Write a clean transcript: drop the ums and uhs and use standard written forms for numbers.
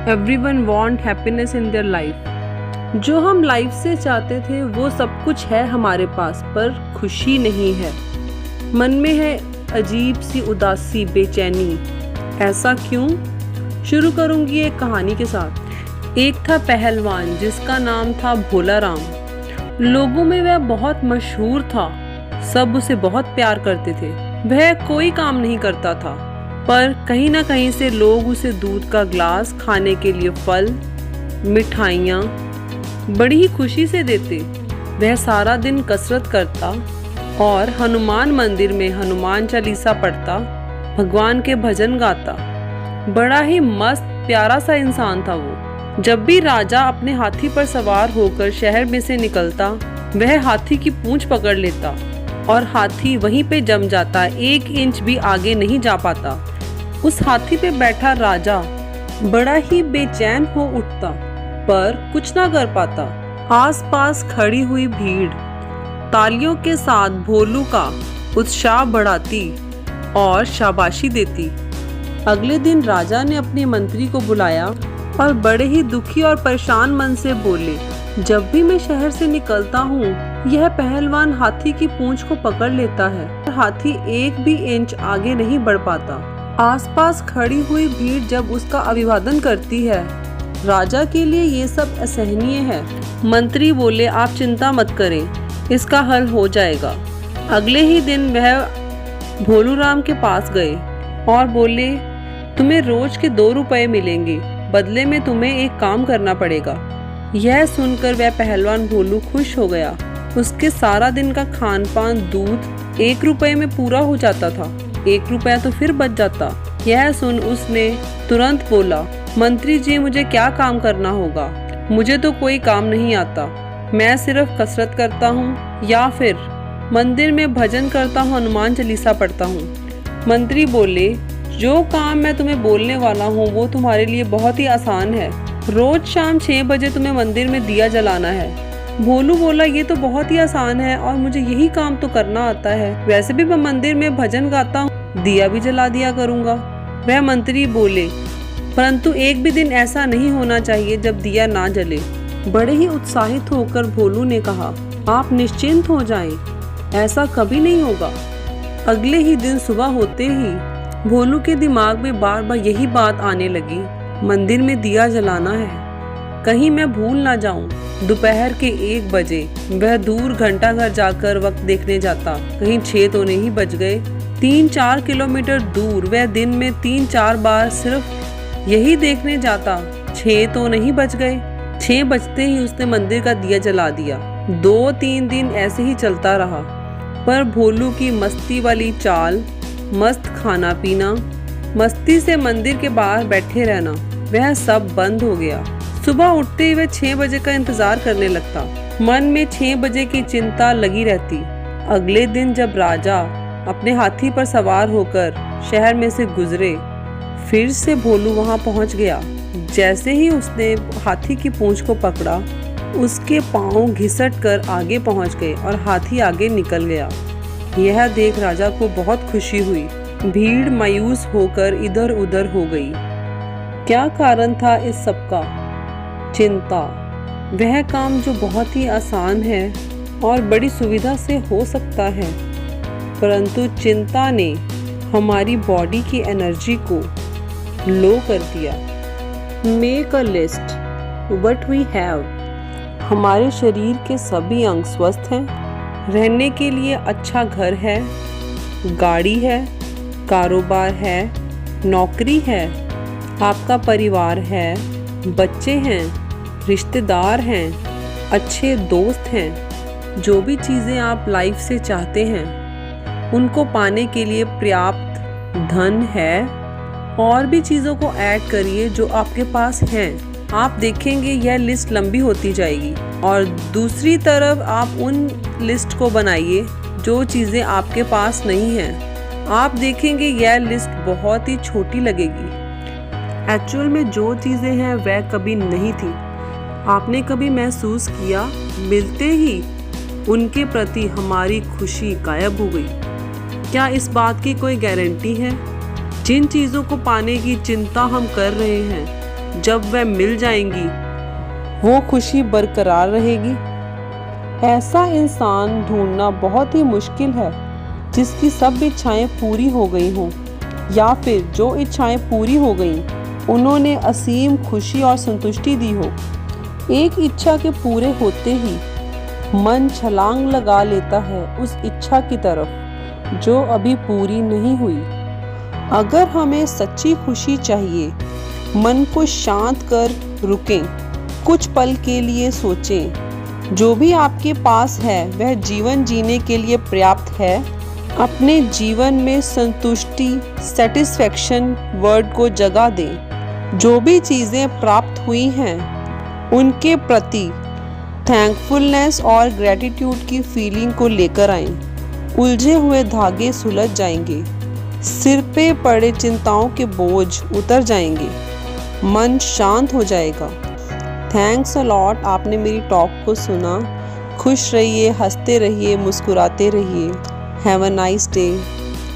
Everyone want happiness in their life. जो हम life से चाहते थे वो सब कुछ है हमारे पास, पर खुशी नहीं है। मन में है अजीब सी उदासी, बेचैनी। ऐसा क्यों? शुरू करूंगी एक कहानी के साथ। एक था पहलवान जिसका नाम था भोला राम। लोगों में वह बहुत मशहूर था, सब उसे बहुत प्यार करते थे। वह कोई काम नहीं करता था, पर कहीं ना कहीं से लोग उसे दूध का ग्लास, खाने के लिए फल, मिठाइयाँ बड़ी ही खुशी से देते। वह सारा दिन कसरत करता और हनुमान मंदिर में हनुमान चालीसा पढ़ता, भगवान के भजन गाता। बड़ा ही मस्त प्यारा सा इंसान था वो। जब भी राजा अपने हाथी पर सवार होकर शहर में से निकलता, वह हाथी की पूंछ पकड़ लेता और हाथी वहीं पे जम जाता, 1 इंच भी आगे नहीं जा पाता। उस हाथी पे बैठा राजा बड़ा ही बेचैन हो उठता, पर कुछ ना कर पाता। आसपास खड़ी हुई भीड़ तालियों के साथ भोलू का उत्साह बढ़ाती और शाबाशी देती। अगले दिन राजा ने अपने मंत्री को बुलाया और बड़े ही दुखी और परेशान मन से बोले, जब भी मैं शहर से निकलता हूँ, यह पहलवान हाथी की पूंछ को पकड़ लेता है और हाथी 1 भी इंच आगे नहीं बढ़ पाता। आसपास खड़ी हुई भीड़ जब उसका अभिवादन करती है, राजा के लिए ये सब असहनीय है। मंत्री बोले, आप चिंता मत करें, इसका हल हो जाएगा। अगले ही दिन वह भोलू राम के पास गए और बोले, तुम्हें रोज के 2 रुपए मिलेंगे, बदले में तुम्हें एक काम करना पड़ेगा। यह सुनकर वह पहलवान भोलू खुश हो गया। उसके सारा दिन का खान पान दूध 1 रुपए में पूरा हो जाता था। 1 रुपया तो फिर बच जाता। यह सुन उसने तुरंत बोला, मंत्री जी, मुझे क्या काम करना होगा? मुझे तो कोई काम नहीं आता। मैं सिर्फ कसरत करता हूँ या फिर मंदिर में भजन करता हूँ, हनुमान चालीसा पढ़ता हूँ। मंत्री बोले, जो काम मैं तुम्हें बोलने वाला हूँ वो तुम्हारे लिए बहुत ही आसान है। रोज शाम 6 बजे तुम्हें मंदिर में दिया जलाना है। भोलू बोला, ये तो बहुत ही आसान है और मुझे यही काम तो करना आता है। वैसे भी मैं मंदिर में भजन गाता हूँ, दिया भी जला दिया करूँगा। वह मंत्री बोले, परंतु एक भी दिन ऐसा नहीं होना चाहिए जब दिया ना जले। बड़े ही उत्साहित होकर भोलू ने कहा, आप निश्चिंत हो जाएं, ऐसा कभी नहीं होगा। अगले ही दिन सुबह होते ही भोलू के दिमाग में बार बार यही बात आने लगी, मंदिर में दिया जलाना है, कहीं मैं भूल ना जाऊं। दोपहर के 1 बजे वह दूर घंटाघर जाकर वक्त देखने जाता, कहीं 6 तो नहीं बज गए। 3-4 किलोमीटर दूर वह दिन में 3-4 बार सिर्फ यही देखने जाता, 6 तो नहीं बज गए। 6 बजते ही उसने मंदिर का दिया जला दिया। 2-3 दिन ऐसे ही चलता रहा, पर भोलू की मस्ती वाली चाल, मस्त खाना पीना, मस्ती से मंदिर के बाहर बैठे रहना, वह सब बंद हो गया। सुबह उठते ही वह 6 बजे का इंतजार करने लगता। मन में 6 बजे की चिंता लगी रहती। अगले दिन जब राजा अपने हाथी पर सवार होकर शहर में से गुजरे, फिर से भोलू वहां पहुंच गया। जैसे ही उसने हाथी की पूंछ को पकड़ा, उसके पांव घिसट कर आगे पहुंच गए और हाथी आगे निकल गया। यह देख राजा को बहुत खुशी हुई। भीड़ मायूस होकर इधर उधर हो गई। क्या कारण था इस सब का? चिंता। वह काम जो बहुत ही आसान है और बड़ी सुविधा से हो सकता है, परंतु चिंता ने हमारी बॉडी की एनर्जी को लो कर दिया। Make a list what we have. हमारे शरीर के सभी अंग स्वस्थ हैं, रहने के लिए अच्छा घर है, गाड़ी है, कारोबार है, नौकरी है, आपका परिवार है, बच्चे हैं, रिश्तेदार हैं, अच्छे दोस्त हैं। जो भी चीज़ें आप लाइफ से चाहते हैं, उनको पाने के लिए पर्याप्त धन है। और भी चीज़ों को ऐड करिए जो आपके पास हैं। आप देखेंगे यह लिस्ट लंबी होती जाएगी। और दूसरी तरफ आप उन लिस्ट को बनाइए जो चीज़ें आपके पास नहीं हैं। आप देखेंगे यह लिस्ट बहुत ही छोटी लगेगी। एक्चुअल में जो चीज़ें हैं वह कभी नहीं थी। आपने कभी महसूस किया, मिलते ही उनके प्रति हमारी खुशी गायब हो गई? क्या इस बात की कोई गारंटी है? जिन चीज़ों को पाने की चिंता हम कर रहे हैं, जब वह मिल जाएंगी वो खुशी बरकरार रहेगी। ऐसा इंसान ढूंढना बहुत ही मुश्किल है जिसकी सब इच्छाएं पूरी हो गई हों, या फिर जो इच्छाएं पूरी हो गईं उन्होंने असीम खुशी और संतुष्टि दी हो। एक इच्छा के पूरे होते ही मन छलांग लगा लेता है उस इच्छा की तरफ जो अभी पूरी नहीं हुई। अगर हमें सच्ची खुशी चाहिए, मन को शांत कर रुकें, कुछ पल के लिए सोचें। जो भी आपके पास है वह जीवन जीने के लिए पर्याप्त है। अपने जीवन में संतुष्टि, सेटिस्फैक्शन वर्ड को जगह दें। जो भी चीज़ें प्राप्त हुई हैं उनके प्रति थैंकफुलनेस और ग्रैटिट्यूड की फीलिंग को लेकर आएं। उलझे हुए धागे सुलझ जाएंगे, सिर पे पड़े चिंताओं के बोझ उतर जाएंगे, मन शांत हो जाएगा। थैंक्स अ लॉट, आपने मेरी टॉक को सुना। खुश रहिए, हंसते रहिए, मुस्कुराते रहिए। Have a nice day.